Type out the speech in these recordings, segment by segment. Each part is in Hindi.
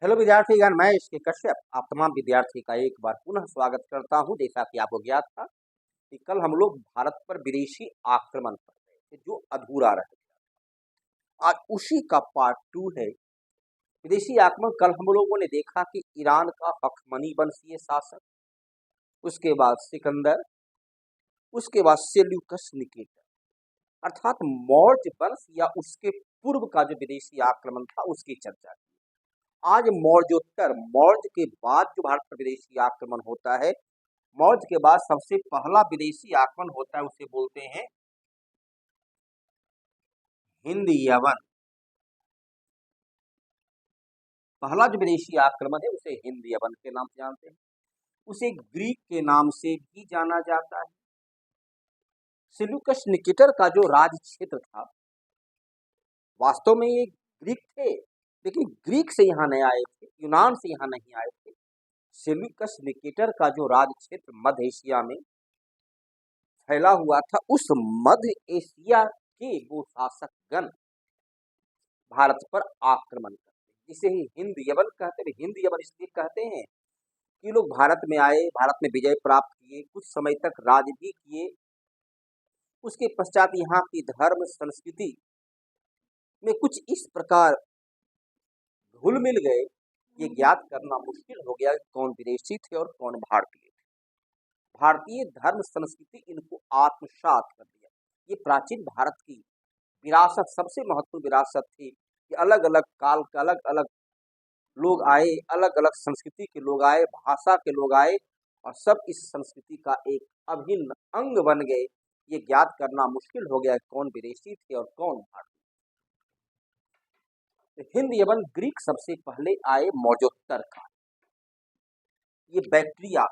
हेलो विद्यार्थीगण, मैं इसके कश्यप आप तमाम विद्यार्थी का एक बार पुनः स्वागत करता हूं। जैसा कि आपको ज्ञात था कि कल हम लोग भारत पर विदेशी आक्रमण कर रहे थे जो अधूरा रह गया। आज उसी का पार्ट 2 है। विदेशी आक्रमण कल हम लोगों ने देखा कि ईरान का हखमनी वंशीय शासक, उसके बाद सिकंदर, उसके बाद सेल्यूकस निकेटर अर्थात मौर्य वंश या उसके पूर्व का जो विदेशी आक्रमण था उसकी चर्चा की। आज मौर्योत्तर, मौर्य के बाद जो भारत पर विदेशी आक्रमण होता है, मौर्य के बाद सबसे पहला विदेशी आक्रमण होता है, उसे बोलते हैं हिंद यवन। पहला जो विदेशी आक्रमण है उसे हिंद यवन के नाम से जानते हैं। उसे ग्रीक के नाम से भी जाना जाता है। सेल्यूकस निकेटर का जो राज क्षेत्र था, वास्तव में ये ग्रीक थे, लेकिन ग्रीक से यहाँ नहीं आए थे, यूनान से यहाँ नहीं आए थे। सेल्यूकस निकेटर का जो राज क्षेत्र मध्य एशिया में फैला हुआ था, उस मध्य एशिया के वो शासकगण भारत पर आक्रमण करते हैं, जिसे ही हिंद यवन कहते हैं। हिंद यवन इसलिए कहते हैं कि लोग भारत में आए, भारत में विजय प्राप्त किए, कुछ समय तक राज भी किए। उसके पश्चात यहाँ की धर्म संस्कृति में कुछ इस प्रकार घुल मिल गए, ये ज्ञात करना मुश्किल हो गया कि कौन विदेशी थे और कौन भारतीय थे। भारतीय धर्म संस्कृति इनको आत्मसात कर लिया। ये प्राचीन भारत की विरासत, सबसे महत्वपूर्ण विरासत थी कि अलग अलग काल के अलग अलग लोग आए, अलग अलग संस्कृति के लोग आए, भाषा के लोग आए और सब इस संस्कृति का एक अभिन्न अंग बन गए। ये ज्ञात करना मुश्किल हो गया कौन विदेशी थे और कौन भारतीय। हिंद यवन ग्रीक सबसे पहले आए मौर्योत्तर का। ये बैक्ट्रिया,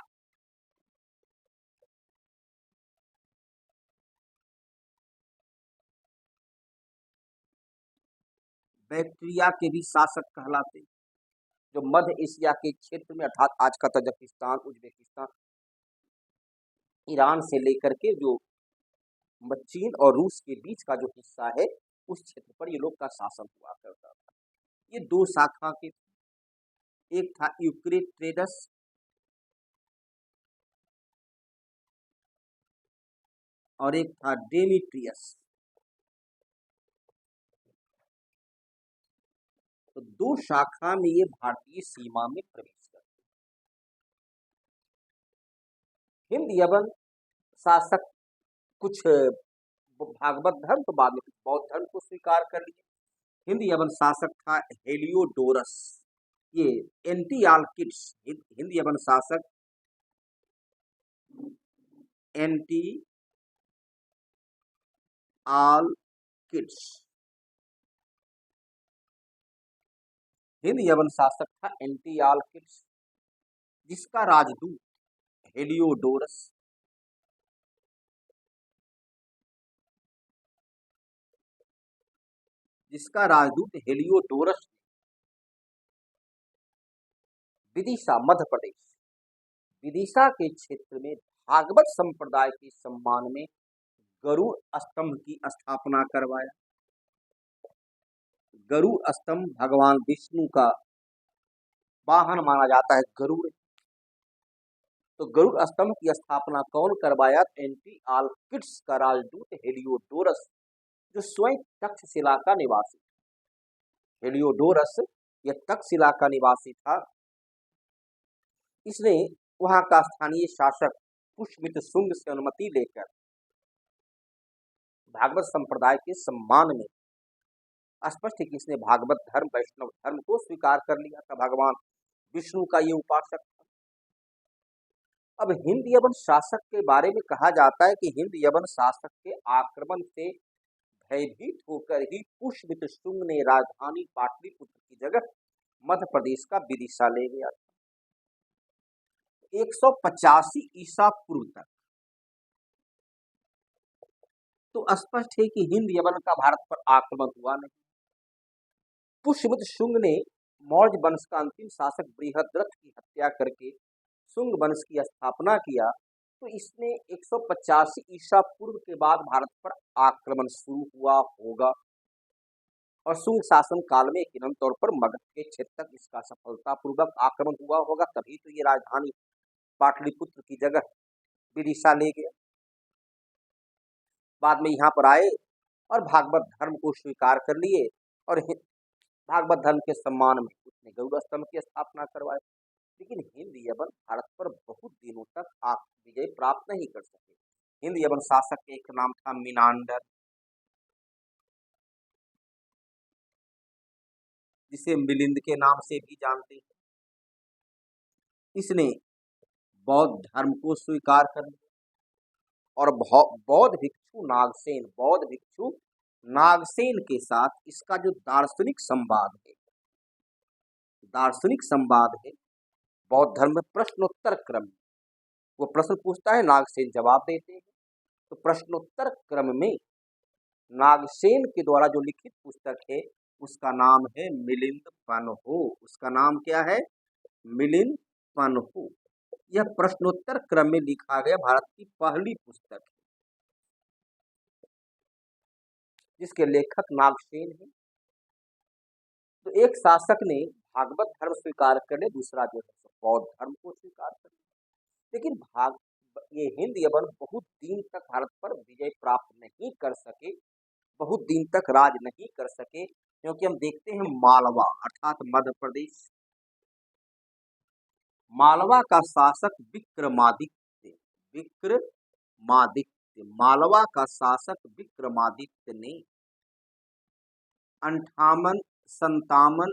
बैक्ट्रिया के भी शासक कहलाते, जो मध्य एशिया के क्षेत्र में अर्थात आज का तजाकिस्तान, उज्बेकिस्तान, ईरान से लेकर के जो चीन और रूस के बीच का जो हिस्सा है, उस क्षेत्र पर ये लोग का शासन हुआ करता था। ये दो शाखा के, एक था यूक्रेटेडस और एक था डेमिट्रियस। तो दो शाखा में ये भारतीय सीमा में प्रवेश करते। हिंद यवन शासक कुछ भागवत धर्म, तो बाद में कुछ बौद्ध धर्म को स्वीकार कर लिया। हिंद यवन शासक था हेलियोडोरस। ये एंटीआलकिड्स, हिंद यवन शासक एंटी आलकिड्स, हिंद यवन शासक था एंटीआलकिड्स, जिसका राजदूत हेलियोडोरस, जिसका राजदूत हेलियोडोरस विदिशा, मध्य प्रदेश, विदिशा के क्षेत्र में भागवत संप्रदाय के सम्मान में गरुड़ स्तंभ की स्थापना करवाया। गरुड़ स्तंभ भगवान विष्णु का वाहन माना जाता है, गरुड़। तो गरुड़ स्तंभ की स्थापना कौन करवाया? एंटीआलकिड्स का राजदूत हेलियोडोरस, जो स्वयं तक्षशिला का निवासी। हेलियोडोरस यह तक्षशिला का निवासी था। इसने वहां का स्थानीय शासक पुष्यमित्र शुंग से अनुमति लेकर भागवत संप्रदाय के सम्मान में, स्पष्ट है कि इसने भागवत धर्म, वैष्णव धर्म को स्वीकार कर लिया था। भगवान विष्णु का ये उपासक था। अब हिंद यवन शासक के बारे में कहा जाता है कि हिंद यवन शासक के आक्रमण से भयभीत होकर ही पुष्यमित्र शुंग ने राजधानी पाटलिपुत्र की जगह मध्य प्रदेश का विदिशा ले लिया था। 185 ईसा पूर्व तक तो स्पष्ट है कि हिंद यवन का भारत पर आक्रमण हुआ नहीं। पुष्यमित्र शुंग ने मौर्य वंश का अंतिम शासक बृहद्रथ की हत्या करके शुंग वंश की स्थापना किया। तो इसने 185 ईसा पूर्व के बाद भारत पर आक्रमण शुरू हुआ होगा। और शुंग शासन काल में किरण तौर पर मगध के क्षेत्र तक इसका सफलतापूर्वक आक्रमण हुआ होगा, तभी तो ये राजधानी पाटलिपुत्र की जगह विदिशा ले गया। बाद में यहाँ पर आए और भागवत धर्म को स्वीकार कर लिए और भागवत धर्म के सम्मान में उसने गरुड़ स्तंभ की स्थापना करवाई। लेकिन हिंद यवन भारत पर बहुत दिनों तक विजय प्राप्त नहीं कर सके। हिंद यवन शासक के एक नाम था मिनांडर, जिसे मिलिंद के नाम से भी जानते हैं। इसने बौद्ध धर्म को स्वीकार कर लिया और बौद्ध भिक्षु नागसेन के साथ इसका जो दार्शनिक संवाद है बौद्ध धर्म में प्रश्नोत्तर क्रम, वो प्रश्न पूछता है, नागसेन जवाब देते हैं। तो प्रश्नोत्तर क्रम में नागसेन के द्वारा जो लिखित पुस्तक है उसका नाम है मिलिंद पन्हो। उसका नाम क्या है? मिलिंद पन्हो। यह प्रश्नोत्तर क्रम में लिखा गया भारत की पहली पुस्तक है, जिसके लेखक नागसेन है। तो एक शासक ने भागवत धर्म स्वीकार कर ले, दूसरा जो है बौद्ध धर्म को स्वीकार कर ले। लेकिन ये हिंद यवन बहुत दिन तक भारत पर विजय प्राप्त नहीं कर सके, बहुत दिन तक राज नहीं कर सके, क्योंकि हम देखते हैं मालवा अर्थात मध्य प्रदेश, मालवा का शासक मालवा का शासक विक्रमादित्य ने 58-57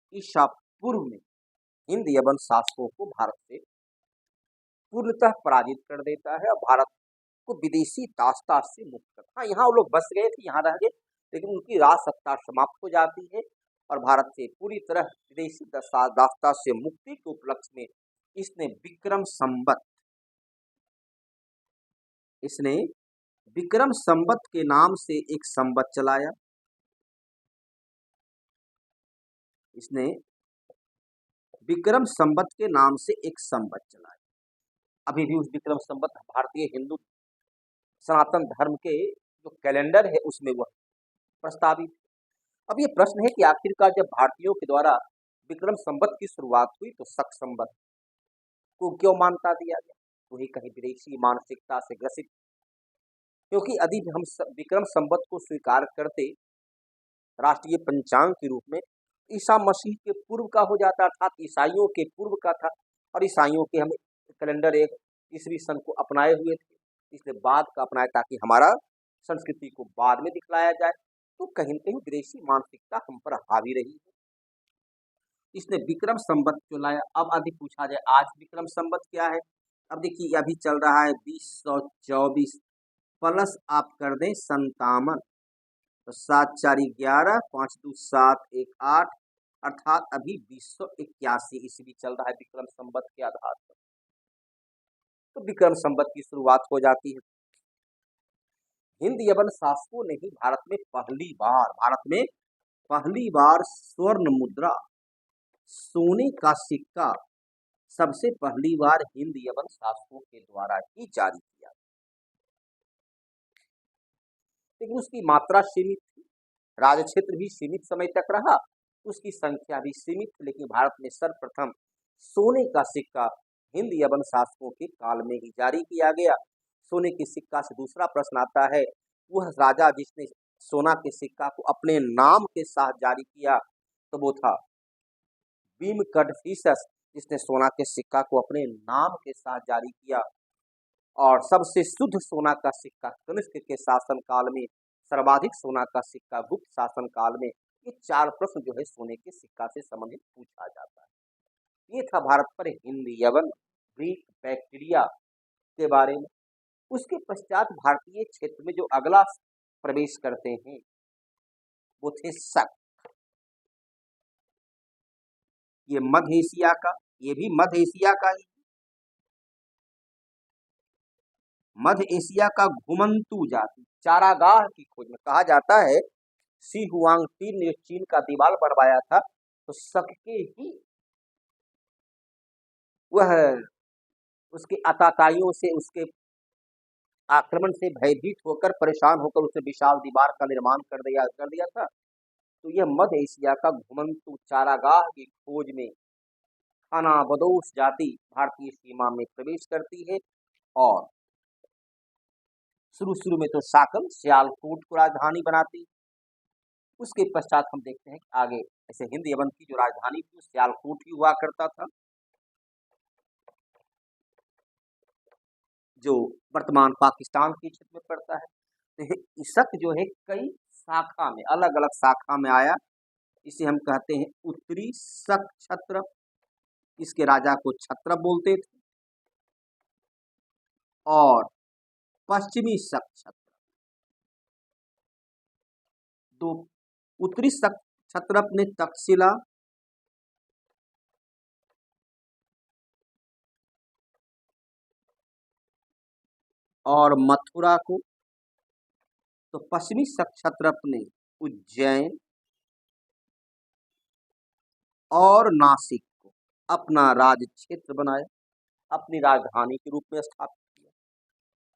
ईसा पूर्व में हिंद यवन शासकों को भारत से पूर्णतः पराजित कर देता है और भारत को विदेशी दासता से मुक्त करता है। यहाँ वो लोग बस गए थे, यहाँ रह गए, लेकिन उनकी राज सत्ता समाप्त हो जाती है और भारत से पूरी तरह विदेशी दासता से मुक्ति के उपलक्ष्य में इसने विक्रम संवत के नाम से एक संवत चलाया। अभी भी उस विक्रम संवत भारतीय हिंदू सनातन धर्म के जो कैलेंडर है उसमें वह प्रस्तावित। अब ये प्रश्न है कि आखिरकार जब भारतीयों के द्वारा विक्रम संवत की शुरुआत हुई तो शक संवत को क्यों मान्यता दिया गया? वही कहीं विदेशी मानसिकता से ग्रसित, क्योंकि यदि हम विक्रम संवत को स्वीकार करते राष्ट्रीय पंचांग के रूप में, ईसा मसीह के पूर्व का हो जाता, अर्थात ईसाइयों के पूर्व का था, और ईसाइयों के हम कैलेंडर एक ईसवी सन को अपनाए हुए थे, इसलिए बाद का अपनाए ताकि हमारा संस्कृति को बाद में दिखलाया जाए। तो कहीं न कहीं विदेशी मानसिकता हम पर हावी रही है, इसने विक्रम संवत क्यों लाया। अब यदि पूछा जाए आज विक्रम संवत क्या है, अब देखिए अभी चल रहा है 2024 प्लस आप कर दें 57, तो 7 4 11 5 2 7 1 8, अर्थात अभी 2081 ईस्वी चल रहा है विक्रम संवत के आधार पर। तो विक्रम संवत की शुरुआत हो जाती है। हिंद यवन शासकों ने ही भारत में पहली बार स्वर्ण मुद्रा, सोने का सिक्का सबसे पहली बार हिंद यवन शासकों के द्वारा ही जारी किया, लेकिन उसकी मात्रा सीमित थी, राज्य क्षेत्र भी सीमित समय तक रहा, उसकी संख्या भी सीमित, लेकिन भारत में सर्वप्रथम सोने का सिक्का हिंद यवन शासकों के काल में ही जारी किया गया। सोने के सिक्का से दूसरा प्रश्न आता है, वह राजा जिसने सोना के सिक्का को अपने नाम के साथ जारी किया, तो वो था भीमकडफिसस, जिसने सोना के सिक्का को अपने नाम के साथ जारी किया। और सबसे शुद्ध सोना का सिक्का कनिष्क के शासन काल में, सर्वाधिक सोना का सिक्का गुप्त शासन काल में। ये 4 प्रश्न जो है सोने के सिक्का से संबंधित पूछा जाता है। ये था भारत पर हिंद यवन ग्रीक बैक्टीरिया के बारे में। उसके पश्चात भारतीय क्षेत्र में जो अगला प्रवेश करते हैं वो थे शक। ये मध्य एशिया का, ये भी मध्य एशिया का ही, मध्य एशिया का घुमंतू जाति चारागाह की खोज में कहा जाता है सी हुआंगटी ने चीन का दीवार बनवाया था, तो शक के ही वह उसके आताताइयों से, उसके आक्रमण से भयभीत होकर, परेशान होकर उसने विशाल दीवार का निर्माण कर दिया था। तो यह मध्य एशिया का घुमंतु चारागाह की खोज में खानाबदोश जाति भारतीय सीमा में प्रवेश करती है और शुरू में तो साकल सियालकोट को राजधानी बनाती है। उसके पश्चात हम देखते हैं कि आगे ऐसे हिंद यवन की जो राजधानी थी सियालकोट ही हुआ करता था, जो वर्तमान पाकिस्तान के क्षेत्र में पड़ता है। तो इसक जो है कई शाखा में, अलग अलग शाखा में आया। इसे हम कहते हैं उत्तरी शक छत्र, इसके राजा को छत्र बोलते थे, और पश्चिमी शक छत्र। तो उत्तरी शक छत्रप ने तक्षशिला और मथुरा को, तो पश्चिमी शक छत्रप ने उज्जैन और नासिक को अपना राज क्षेत्र बनाया, अपनी राजधानी के रूप में स्थापित किया।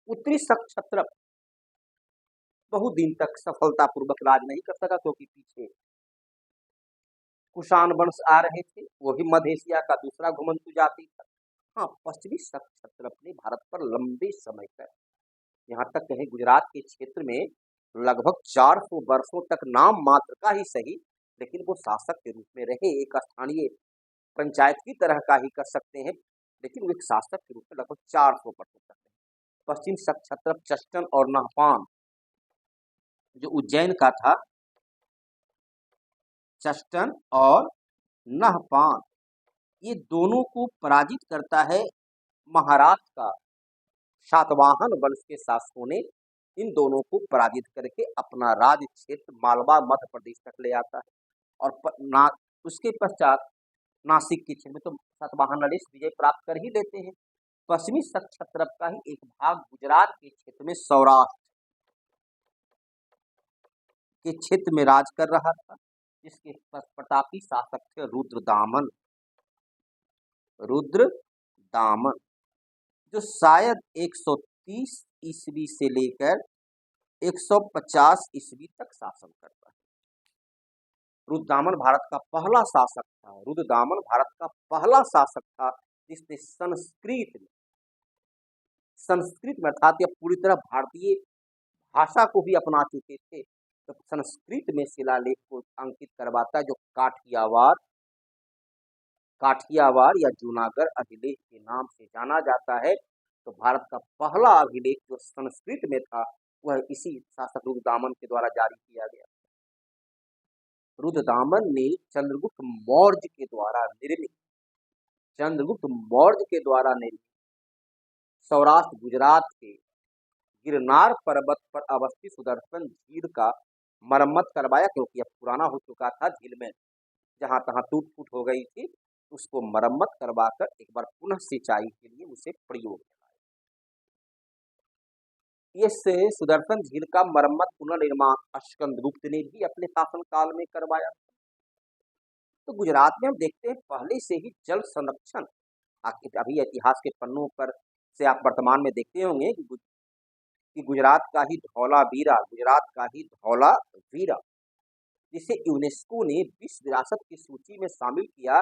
उत्तरी शक छत्रप बहुत दिन तक सफलतापूर्वक राज नहीं कर सका, क्योंकि पीछे कुषाण वंश आ रहे थे, वो भी मध्य एशिया का दूसरा घुमंतु जाति था। हाँ, पश्चिमी शक छत्रप ने भारत पर लंबे समय तक, यहाँ तक कहें गुजरात के क्षेत्र में लगभग 400 वर्षों तक नाम मात्र का ही सही, लेकिन वो शासक के रूप में रहे। एक स्थानीय पंचायत की तरह का ही कर सकते हैं, लेकिन वो एक शासक के रूप में लगभग 400 वर्षों तक रहे। पश्चिम शक छत्रप चष्टन और नहपान, जो उज्जैन का था, चष्टन और नहपान, ये दोनों को पराजित करता है महाराष्ट्र का सातवाहन वंश के शासकों ने। इन दोनों को पराजित करके अपना राज क्षेत्र मालवा मध्य प्रदेश तक ले आता है, और उसके पश्चात नासिक के क्षेत्र में तो सातवाहन नरेश विजय प्राप्त कर ही लेते हैं। पश्चिमी शक छत्रप का ही एक भाग गुजरात के क्षेत्र में, सौराष्ट्र के क्षेत्र में राज कर रहा था, जिसके प्रतापी शासक थे रुद्रदामन। रुद्रदामन जो शायद 130 ईस्वी से लेकर 150 ईस्वी तक शासन करता है। रुद्रदामन भारत का पहला शासक था। रुद्रदामन भारत का पहला शासक था जिसने संस्कृत में अर्थात या पूरी तरह भारतीय भाषा को भी अपना चुके थे। तो संस्कृत में शिलालेख को अंकित करवाता है, जो काठियावाड़ या जूनागढ़ अभिलेख के नाम से जाना जाता है। तो भारत का पहला अभिलेख जो संस्कृत में था वह इसी शासक रुद्रदामन के द्वारा जारी किया गया। रुद्रदामन ने चंद्रगुप्त मौर्य के द्वारा निर्मित सौराष्ट्र गुजरात के गिरनार पर्वत पर अवस्थित सुदर्शन झील का मरम्मत करवाया, क्योंकि अब पुराना हो चुका था। झील में जहां तहां टूट फूट हो गई थी, उसको मरम्मत करवाकर एक बार पुनः सिंचाई के लिए उसे प्रयोग किया। इस सुदर्शन झील का मरम्मत पुनर्निर्माण स्कंदगुप्त ने भी अपने शासनकाल में करवाया। तो गुजरात में हम देखते हैं पहले से ही जल संरक्षण, अभी इतिहास के पन्नों पर से आप वर्तमान में देखते होंगे कि गुजरात का ही धौला वीरा, जिसे यूनेस्को ने विश्व विरासत की सूची में शामिल किया,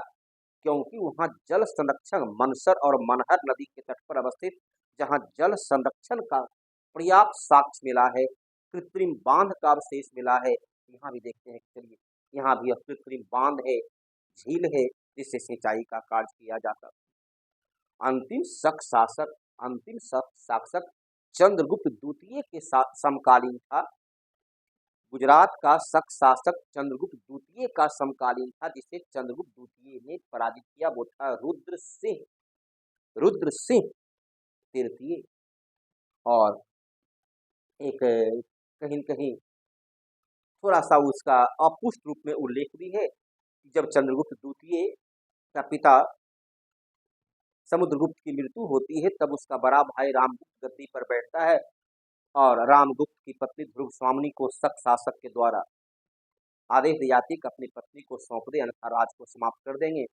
क्योंकि वहां जल संरक्षण मनसर और मनहर नदी के तट पर अवस्थित, जहां जल संरक्षण का पर्याप्त साक्ष्य मिला है, कृत्रिम बांध का अवशेष मिला है। यहाँ भी देखते हैं, चलिए यहाँ भी कृत्रिम बांध है, झील है, जिससे सिंचाई का कार्य किया जाता। अंतिम शक शासक चंद्रगुप्त द्वितीय के समकालीन था। गुजरात का शक शासक चंद्रगुप्त द्वितीय का समकालीन था, जिसे चंद्रगुप्त द्वितीय ने पराजित किया। वो था रुद्र सिंह तृतीय। और एक कहीं कहीं थोड़ा सा उसका अपुष्ट रूप में उल्लेख भी है, जब चंद्रगुप्त द्वितीय का पिता समुद्रगुप्त की मृत्यु होती है, तब उसका बड़ा भाई रामगुप्त गद्दी पर बैठता है, और रामगुप्त की पत्नी ध्रुव स्वामिनी को शक शासक के द्वारा आदेश दिया जाती कि अपनी पत्नी को सौंप दे, अन्यथा राज को समाप्त कर देंगे।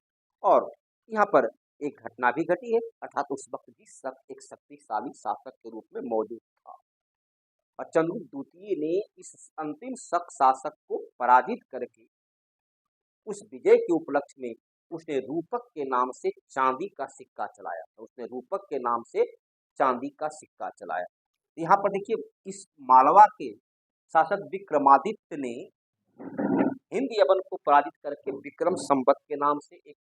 और यहाँ पर एक घटना भी घटी है, अर्थात उस वक्त भी शक एक शक्तिशाली शासक के रूप में मौजूद था और चंद्रगुप्त द्वितीय ने इस अंतिम शक शासक को पराजित करके उस विजय के उपलक्ष्य में उसने रूपक के नाम से चांदी का सिक्का चलाया। उसने रूपक के नाम से चांदी का सिक्का चलाया। यहाँ पर देखिए, इस मालवा के शासक विक्रमादित्य ने हिंद यवन को पराजित करके विक्रम संवत के नाम से एक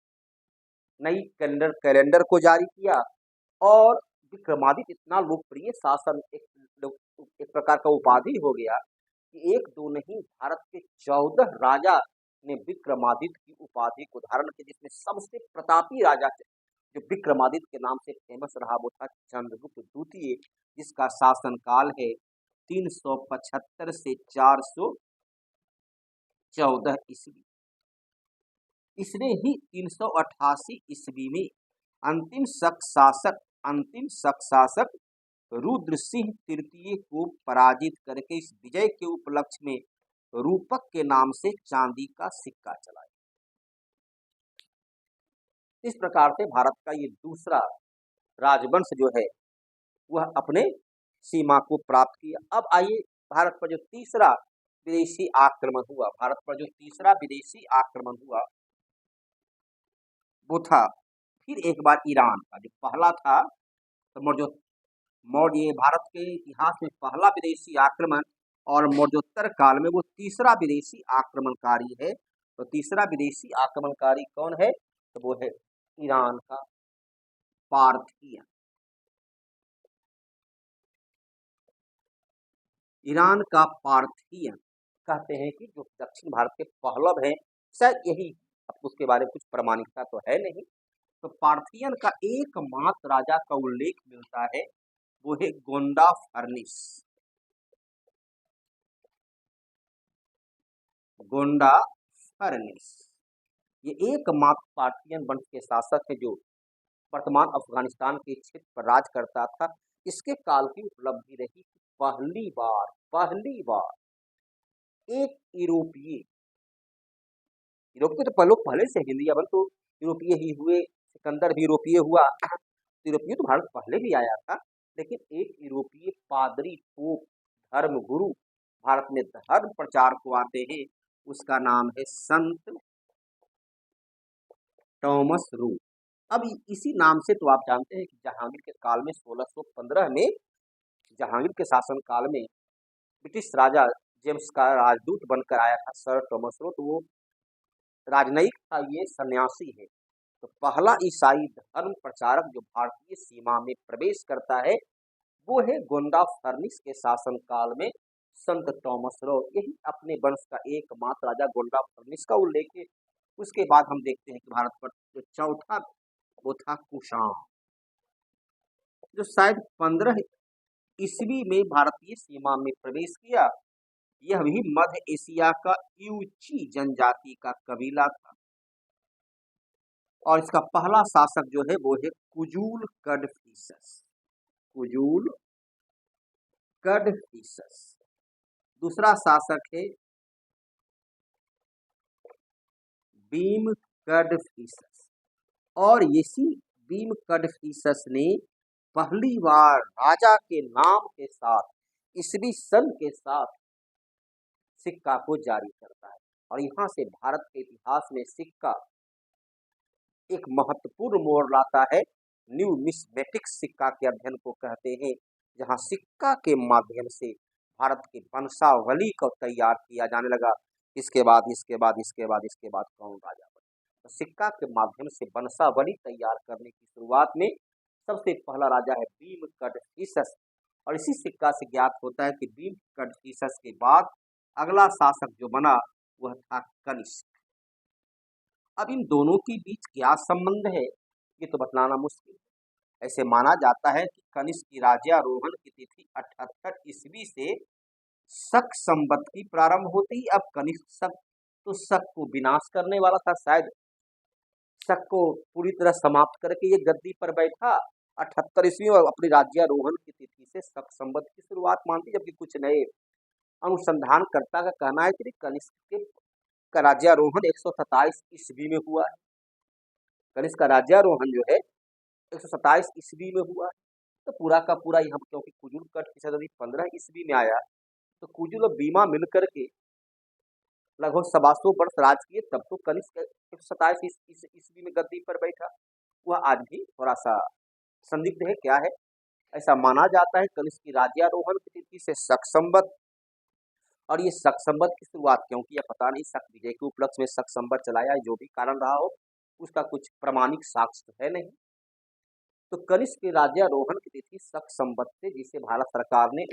नई कैलेंडर को जारी किया और विक्रमादित्य इतना लोकप्रिय शासन एक प्रकार का उपाधि हो गया कि एक दो नहीं, भारत के 14 राजा ने विक्रमादित्य की उपाधि को धारण किया, जिसमें सबसे प्रतापी राजा जो विक्रमादित्य के नाम से फेमस रहा वो था चंद्रगुप्त द्वितीय, जिसका शासन काल है 375 से 414 ईस्वी। इसने ही 388 ईस्वी में अंतिम शक शासक रुद्र सिंह तृतीय को पराजित करके इस विजय के उपलक्ष्य में रूपक के नाम से चांदी का सिक्का चलाया। इस प्रकार से भारत का ये दूसरा राजवंश जो है वह अपने सीमा को प्राप्त किया। अब आइए, भारत पर जो तीसरा विदेशी आक्रमण हुआ, वो था फिर एक बार ईरान का। जो पहला था तो मौर्य भारत के इतिहास में पहला विदेशी आक्रमण और मौर्योत्तर काल में वो तीसरा विदेशी आक्रमणकारी है। तो तीसरा विदेशी आक्रमणकारी कौन है? तो वो है ईरान का पार्थियन। ईरान का पार्थियन कहते हैं कि जो दक्षिण भारत के पहलव हैं, शायद यही, अब उसके बारे में कुछ प्रमाणिकता तो है नहीं। तो पार्थियन का एकमात्र राजा का उल्लेख मिलता है, वो है गोंडा फर्निस। ये एकमात्र पार्थियन वंश के शासक है जो वर्तमान अफगानिस्तान के क्षेत्र पर राज करता था। इसके काल की उपलब्धि रही कि पहली बार एक यूरोपीय तो लोग पहले से हिंदी या तो यूरोपीय ही हुए, सिकंदर भी यूरोपीय हुआ, यूरोपीय तो भारत पहले भी आया था, लेकिन एक यूरोपीय पादरी, पोप, धर्म गुरु भारत में धर्म प्रचार को आते हैं, उसका नाम है संत टॉमस रू। अब इसी नाम से तो आप जानते हैं कि जहांगीर के काल में 1615 में, जहांगीर के शासन काल में ब्रिटिश राजा जेम्स का राजदूत बनकर आया था सर टॉमस रू। तो वो राजनयिक था, ये सन्यासी है। तो पहला ईसाई धर्म प्रचारक जो भारतीय सीमा में प्रवेश करता है वो है गोंडा फर्निस के शासन काल में संत टॉमस रो। यही अपने वंश का एकमात्र राजा गोंडा फर्निस का उल्लेख है। उसके बाद हम देखते हैं कि भारत पर जो चौथा वो था कुषाण, जो शायद 15 ईस्वी में भारतीय सीमा में प्रवेश किया। यह भी मध्य एशिया का यूची जनजाति का कबीला था और इसका पहला शासक जो है वो है कुजूल कडफिसस। दूसरा शासक है भीम कडफिसस और इसी भीम कडफिसस ने पहली बार राजा के नाम के साथ ईस्वी सन के साथ सिक्का को जारी करता है। और यहाँ से भारत के इतिहास में सिक्का एक महत्वपूर्ण मोड़ लाता है। न्यूमिस्मेटिक सिक्का के अध्ययन को कहते हैं, जहाँ सिक्का के माध्यम से भारत के वंशावली को तैयार किया जाने लगा। इसके बाद कौन राजा बने। तो सिक्का के माध्यम से वंशावली तैयार करने की शुरुआत में सबसे पहला राजा है भीम कडफिसस। और इसी सिक्का से ज्ञात होता है कि भीम कडफिसस के बाद अगला शासक जो बना वह था कनिष्क। अब इन दोनों के बीच क्या संबंध है ये तो बतलाना मुश्किल है। ऐसे माना जाता है कि कनिष्क की राज्यारोहण की तिथि 78 ईस्वी से शक संवत की प्रारंभ होती ही। अब कनिष्क शक को विनाश करने वाला था, शायद शक को पूरी तरह समाप्त करके ये गद्दी पर बैठा 78 ईस्वी और अपनी राज्यारोहण की तिथि से शक संवत की शुरुआत मानती। जबकि कुछ नए अनुसंधानकर्ता का कहना है कि कनिष्क का राज्यारोहण 127 ईस्वी में हुआ है। कनिष्क का राज्यारोहण जो है 127 ईस्वी में हुआ है। तो पूरा का पूरा यहाँ, क्योंकि कुजुल कट की सदी 15 ईस्वी में आया, तो कुजुल और बीमा मिलकर के लगभग 125 वर्ष राज किए, तब तो कनिष्क 127 ईस्वी में गद्दी पर बैठा। वह आज भी थोड़ा सा संदिग्ध है, क्या है। ऐसा माना जाता है कनिष्क की राज्यारोहण की तिथि से शक संवत, और ये शक संवत की शुरुआत क्यों किया पता नहीं। शक विजय के उपलक्ष्य में शक संवत चलाया, जो भी कारण रहा हो, उसका कुछ प्रमाणिक साक्ष्य है नहीं। तो कनिष्क के राज्यारोहण की तिथि शक संवत से, जिसे भारत सरकार ने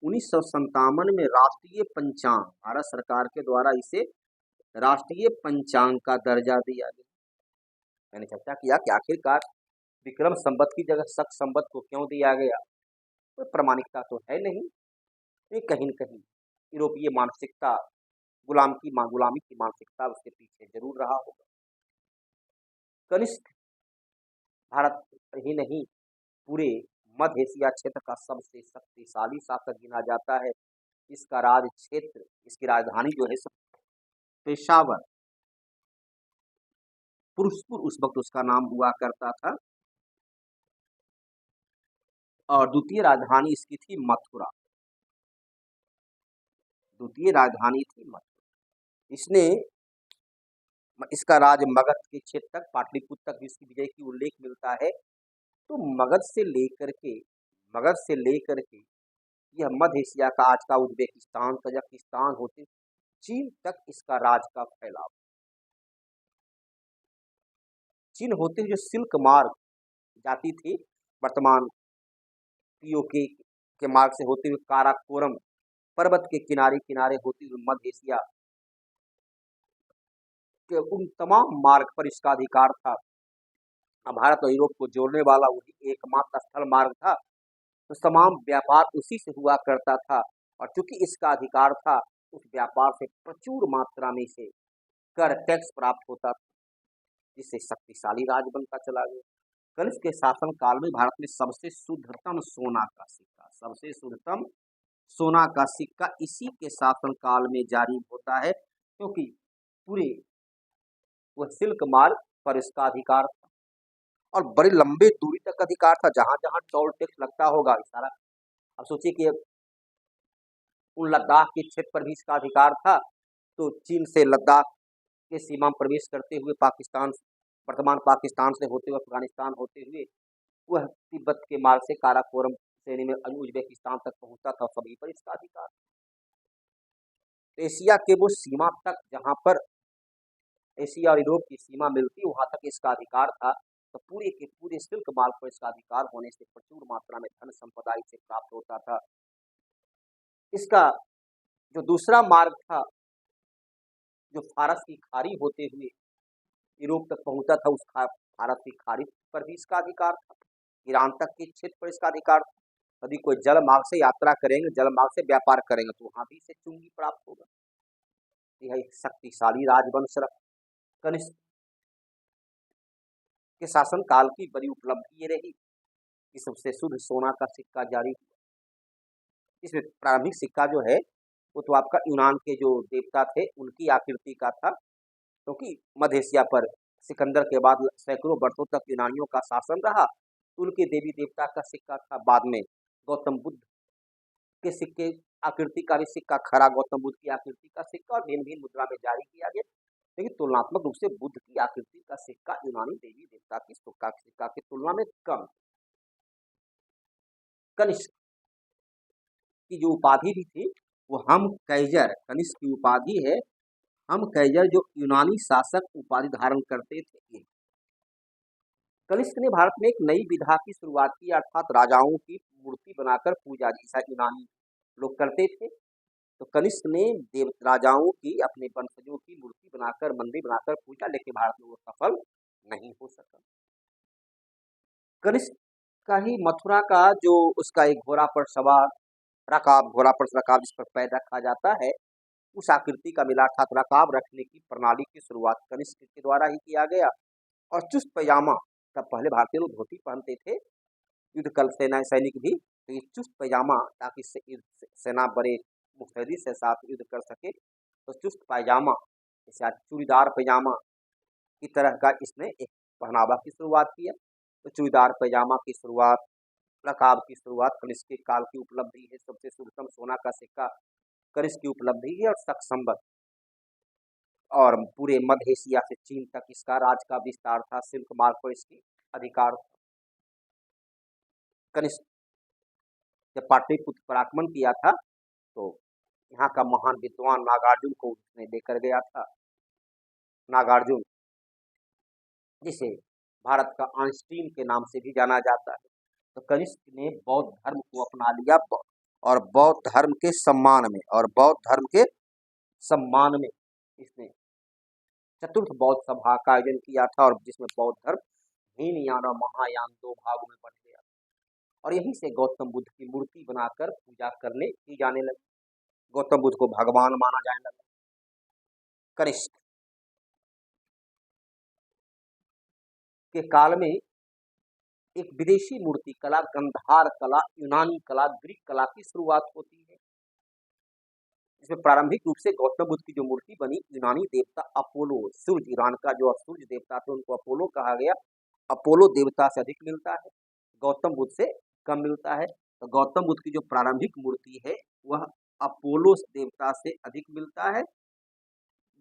1957 में राष्ट्रीय पंचांग, भारत सरकार के द्वारा इसे राष्ट्रीय पंचांग का दर्जा दिया गया। मैंने चर्चा किया कि आखिरकार विक्रम संवत की जगह शक संवत को क्यों दिया गया, तो प्रमाणिकता तो है नहीं। ये कहीं न कहीं यूरोपीय मानसिकता, गुलामी की मानसिकता उसके पीछे जरूर रहा होगा। कनिष्क भारत ही नहीं, पूरे मध्य एशिया क्षेत्र का सबसे शक्तिशाली शासक गिना जाता है। इसका राज क्षेत्र, इसकी राजधानी जो है पेशावर, पुरुषपुर उस वक्त उसका नाम हुआ करता था, और द्वितीय राजधानी इसकी थी मथुरा। इसने इसका राज मगध के क्षेत्र तक, पाटलिपुत्र तक इसकी विजय की उल्लेख मिलता है। तो मगध से लेकर के यह मध्य एशिया का, आज का उज्बेकिस्तान, कजाकिस्तान होते चीन तक इसका राज का फैलाव। चीन होते हुए जो सिल्क मार्ग जाती थी, वर्तमान पीओके के मार्ग से होते हुए काराकोरम पर्वत के किनारे किनारे होती हुई मध्य एशिया के उन तमाम मार्ग पर इसका अधिकार था। भारत और यूरोप को जोड़ने वाला वही एकमात्र स्थल मार्ग था, तो तमाम व्यापार उसी से हुआ करता था। और चूंकि इसका अधिकार था, उस व्यापार से प्रचुर मात्रा में इसे कर टैक्स प्राप्त होता था, जिससे शक्तिशाली राज बनता चला गया। कनिष्क के शासन काल में भारत में सबसे शुद्धतम सोना का सिक्का इसी के शासन काल में जारी होता है, क्योंकि पूरे वह सिल्क मार्ग पर इसका अधिकार था, और बड़े लंबे दूरी तक अधिकार था। जहां जहां टोल टैक्स लगता होगा सारा, अब सोचिए कि उन लद्दाख के क्षेत्र पर भी इसका अधिकार था। तो चीन से लद्दाख के सीमा में प्रवेश करते हुए पाकिस्तान, वर्तमान पाकिस्तान से होते हुए अफगानिस्तान होते हुए वह तिब्बत के मार्ग से काराकोरम श्रेणी में उज्बेकिस्तान तक पहुंचता था, सभी पर इसका अधिकार। एशिया के वो सीमा तक, जहां पर एशिया और यूरोप की सीमा मिलती, वहां तक इसका अधिकार था। तो पूरे के पूरे सिल्क मार्ग पर इसका अधिकार होने से प्रचुर मात्रा में धन संपदा इसे प्राप्त होता था। इसका जो दूसरा मार्ग था, जो फारस की खाड़ी होते हुए यूरोप तक पहुंचा था, उस फारस की खाड़ी पर भी इसका अधिकार था। ईरान तक के क्षेत्र पर इसका अधिकार था। यदि कोई जल मार्ग से यात्रा करेंगे, जल मार्ग से व्यापार करेंगे, तो वहां भी इसे चुंगी प्राप्त होगा। यह एक शक्तिशाली राजवंश रहा। कनिष्क के शासन काल की बड़ी उपलब्धि ये रही कि सबसे शुद्ध सोना का सिक्का जारी हुआ। इसमें प्रारंभिक सिक्का जो है, वो तो आपका यूनान के जो देवता थे उनकी आकृति का था, क्योंकि मध्य एशिया पर सिकंदर के बाद सैकड़ों वर्षों तक यूनानियों का शासन रहा। उनके देवी देवता का सिक्का था। बाद में गौतम बुद्ध के सिक्के आकृति का भी सिक्का, खरा गौतम बुद्ध की आकृति का सिक्का, और भिन्न भिन्न मुद्रा में जारी किया गया। लेकिन तुलनात्मक रूप से बुद्ध की आकृति का सिक्का यूनानी देवी देवता की सिक्का की तुलना में कम। कनिष्क की जो उपाधि भी थी, वो हम कैजर, कनिष्क की उपाधि है हम कैजर, जो यूनानी शासक उपाधि धारण करते थे। कनिष्क ने भारत में एक नई विधा की शुरुआत की, अर्थात राजाओं की मूर्ति बनाकर पूजा, जैसा यूनानी लोग करते थे। तो कनिष्क ने राजाओं की, अपने वंशजों की मूर्ति बनाकर, मंदिर बनाकर पूजा, लेकिन भारत में वो सफल नहीं हो सका। कनिष्क का ही मथुरा का जो उसका एक घोड़ा पर सवार रकाब, जिस पर पैर रखा जाता है, उस आकृति का मिला, अर्थात रकाब रखने की प्रणाली की शुरुआत कनिष्क के द्वारा ही किया गया। और चुस्त पैजामा, तब पहले भारतीय लोग धोती पहनते थे, युद्ध कल सैनिक भी, तो ये चुस्त पैजामा, ताकि सेना बड़े मुस्तैदी से साथ युद्ध कर सके, तो चुस्त पैजामा, जैसे आज चूड़ीदार पैजामा की तरह का इसने एक पहनावा की शुरुआत किया। तो चूड़ीदार पैजामा की शुरुआत, रकाब की शुरुआत कनिष्क के काल की उपलब्धि है। सबसे शुद्धतम सोना का सिक्का कनिष्क की उपलब्धि है और शक संवत और पूरे मध्य एशिया से चीन तक इसका राज का विस्तार था। सिल्क मार्ग पर इसकी अधिकार था। कनिष्क जब पाटलिपुत्र पर आक्रमण किया था तो यहाँ का महान विद्वान नागार्जुन को उसने लेकर गया था। नागार्जुन, जिसे भारत का आइंस्टीन के नाम से भी जाना जाता है। तो कनिष्क ने बौद्ध धर्म को अपना लिया और बौद्ध धर्म के सम्मान में इसने चतुर्थ बौद्ध सभा का आयोजन किया था और जिसमें बौद्ध धर्म हीनयान और महायान दो भागों में बंट गया और यहीं से गौतम बुद्ध की मूर्ति बनाकर पूजा करने की जाने लगी। गौतम बुद्ध को भगवान माना जाने लगा। कनिष्क के काल में एक विदेशी मूर्ति कला, गंधार कला, यूनानी कला, ग्रीक कला की शुरुआत होती है। इसमें प्रारंभिक रूप से गौतम बुद्ध की जो मूर्ति बनी, यूनानी देवता अपोलो, सूर्य, ईरान का जो सूर्य देवता थे उनको अपोलो कहा गया। अपोलो देवता से अधिक मिलता है, गौतम बुद्ध से कम मिलता है। तो गौतम बुद्ध की जो प्रारंभिक मूर्ति है वह अपोलो देवता से अधिक मिलता है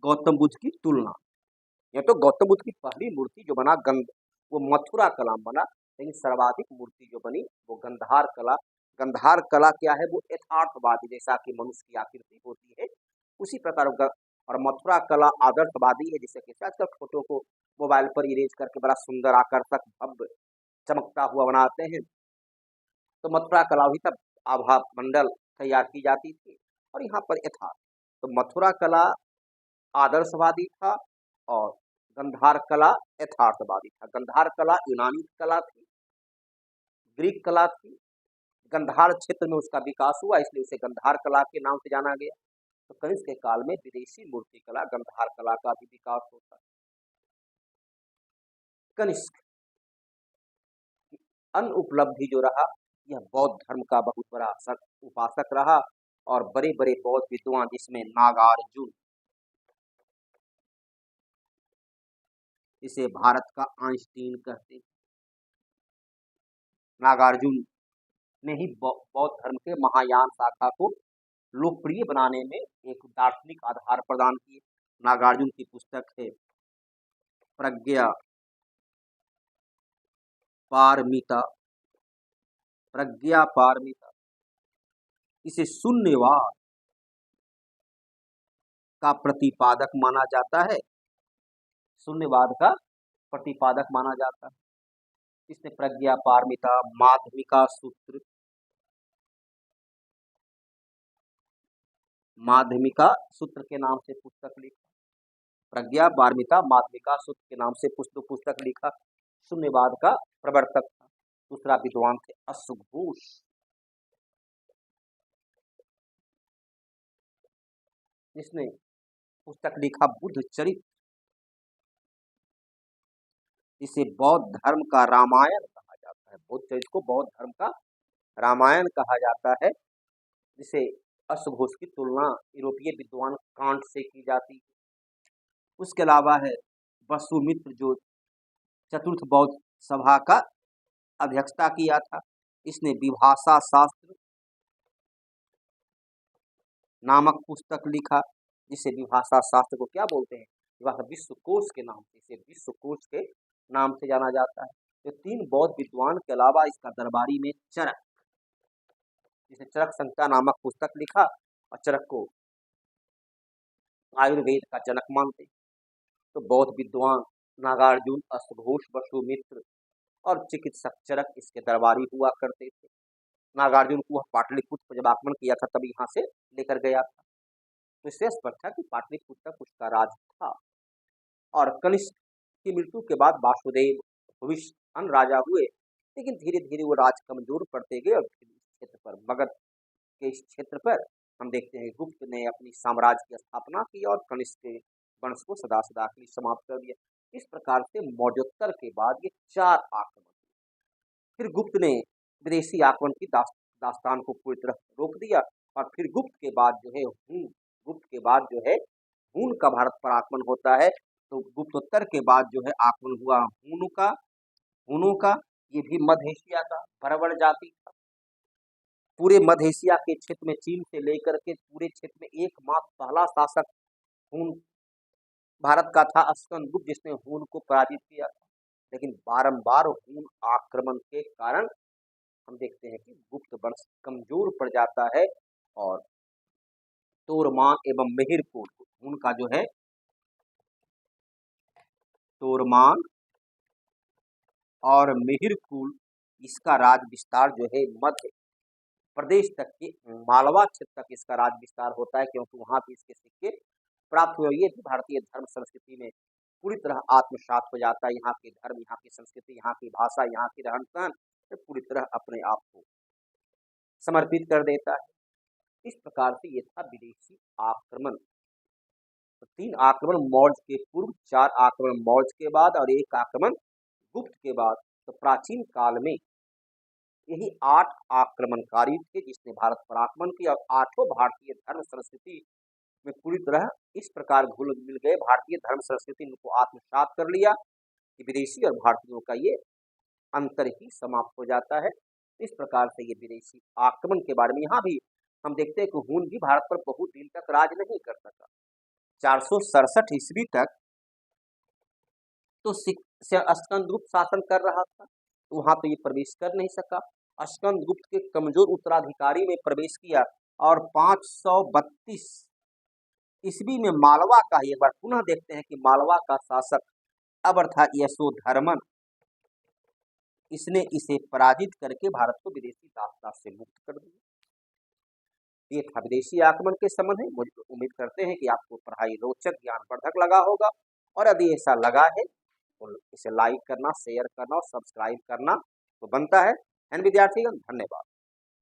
गौतम बुद्ध की तुलना। यह तो गौतम बुद्ध की पहली मूर्ति जो बना वो मथुरा कला में बना, लेकिन सर्वाधिक मूर्ति जो बनी वो गंधार कला। गंधार कला क्या है? वो यथार्थवादी, जैसा कि मनुष्य की आकृति होती है उसी प्रकार। और मथुरा कला आदर्शवादी है, जिसे कि आजकल फोटो को मोबाइल पर इरेज करके बड़ा सुंदर, आकर्षक, भव्य, चमकता हुआ बनाते हैं। तो मथुरा कला भी तब आभा मंडल तैयार की जाती थी और यहाँ पर यथार्थ। तो मथुरा कला आदर्शवादी था और गंधार कला यथार्थवादी था। गंधार कला यूनानी कला थी, ग्रीक कला थी। गंधार क्षेत्र में उसका विकास हुआ, इसलिए उसे गंधार कला के नाम से जाना गया। तो कनिष्क के काल में विदेशी मूर्ति कला, गंधार कला का भी विकास होता है। कनिष्क की अन्य उपलब्धि जो रहा, यह बौद्ध धर्म का बहुत बड़ा उपासक रहा और बड़े बड़े बौद्ध विद्वान, जिसमें नागार्जुन, इसे भारत का आइंस्टीन कहते हैं, नागार्जुन ने ही बौद्ध धर्म के महायान शाखा को लोकप्रिय बनाने में एक दार्शनिक आधार प्रदान किए। नागार्जुन की पुस्तक है प्रज्ञा पारमिता। प्रज्ञा पारमिता, इसे शून्यवाद का प्रतिपादक माना जाता है। शून्यवाद का प्रतिपादक माना जाता है। इसने प्रज्ञा पारमिता, माध्यमिका सूत्र, माध्यमिका सूत्र के नाम से पुस्तक लिखा। प्रज्ञा पारमिता माध्यमिका सूत्र के नाम से पुस्तक लिखा। शून्यवाद का प्रवर्तक था। दूसरा विद्वान थे अश्वघोष। जिसने पुस्तक लिखा बुद्ध चरित्र, इसे बौद्ध धर्म का रामायण कहा जाता है। बुद्ध चरित्र को बौद्ध धर्म का रामायण कहा जाता है, जिसे अश्वघोष की तुलना यूरोपीय विद्वान कांट से की जाती है। उसके अलावा है वसुमित्र, जो चतुर्थ बौद्ध सभा का अध्यक्षता किया था। इसने विभाषा शास्त्र नामक पुस्तक लिखा, जिसे विभाषा शास्त्र को क्या बोलते हैं? विश्वकोश के नाम से, इसे विश्वकोश के नाम से जाना जाता है। तो तीन बौद्ध विद्वान के अलावा इसका दरबारी में चरक, जिसे चरक संहिता नामक पुस्तक लिखा और चरक को आयुर्वेद का जनक मानते। तो बौद्ध विद्वान नागार्जुन, अश्वघोष, वसुमित्र और चिकित्सक चरक इसके दरबारी हुआ करते थे। नागार्जुन को वह पाटलिपुत्र पर जब आक्रमण किया था तब यहाँ से लेकर गया था। तो इससे स्पष्ट था कि पाटलिपुत्र तक उसका राज था। और कनिष्क की मृत्यु के बाद वासुदेव, भविष्य अन्य राजा हुए, लेकिन धीरे धीरे वो राज कमजोर पड़ते गए और इस क्षेत्र पर, मगध के इस क्षेत्र पर हम देखते हैं गुप्त ने अपनी साम्राज्य की स्थापना की और कनिष्क के वंश को सदा सदा के लिए समाप्त कर दिया। इस प्रकार से मौर्योत्तर के बाद ये 4 आक्रमण। फिर गुप्त ने विदेशी आक्रमण की दास्तान को पूरी तरह रोक दिया और फिर गुप्त के बाद जो है हून का भारत पर आक्रमण होता है। तो गुप्तोत्तर के बाद जो है आक्रमण हुआ हुनों का, ये भी मध्य एशिया का बर्बर जाति था। पूरे मध्य एशिया के क्षेत्र में चीन से लेकर के पूरे क्षेत्र में एकमात्र पहला शासक हुन भारत का था स्कंदगुप्त, जिसने हुन को पराजित किया था। लेकिन बारंबार हुन आक्रमण के कारण हम देखते हैं कि गुप्त वंश कमजोर पड़ जाता है और तोरमान एवं मिहिरकुल उनका जो है तोरमान और मिहिरकुल, इसका राज विस्तार जो है मध्य प्रदेश तक के मालवा क्षेत्र तक इसका राज विस्तार होता है, क्योंकि वहां भी इसके सिक्के प्राप्त हुए। ये भी भारतीय धर्म संस्कृति में पूरी तरह आत्मसात हो जाता है। यहाँ के धर्म, यहाँ की संस्कृति, यहाँ की भाषा, यहाँ की रहन सहन पूरी तरह अपने आप को समर्पित कर देता है। इस प्रकार से ये था विदेशी आक्रमण। तो 3 आक्रमण मौर्य के पूर्व, 4 आक्रमण मौर्य के बाद और 1 आक्रमण गुप्त के बाद। तो प्राचीन काल में यही 8 आक्रमणकारी थे जिसने भारत पर आक्रमण किया और 8 भारतीय धर्म संस्कृति में पूरी तरह इस प्रकार घुल मिल गए। भारतीय धर्म संस्कृति को आत्मसात कर लिया कि विदेशी और भारतीयों का ये अंतर ही समाप्त हो जाता है। इस प्रकार से ये विदेशी आक्रमण के बारे में यहाँ भी हम देखते हैं कि हुन भी भारत पर बहुत दिन तक राज नहीं कर सका। 467 ईस्वी तक तो स्कंदगुप्त शासन कर रहा था, तो वहां तो ये प्रवेश कर नहीं सका। स्कंदगुप्त के कमजोर उत्तराधिकारी में प्रवेश किया और 532 ईस्वी में मालवा का, एक बार पुनः देखते हैं कि मालवा का शासक अबर था यशोधर्मन, इसने इसे पराजित करके भारत को विदेशी दासदास से मुक्त कर दिया। ये था विदेशी आक्रमण के संबंध में। मुझे उम्मीद करते हैं कि आपको पढ़ाई रोचक, ज्ञानवर्धक लगा होगा, और यदि ऐसा लगा है तो इसे लाइक करना, शेयर करना और सब्सक्राइब करना तो बनता है। विद्यार्थीगण, धन्यवाद।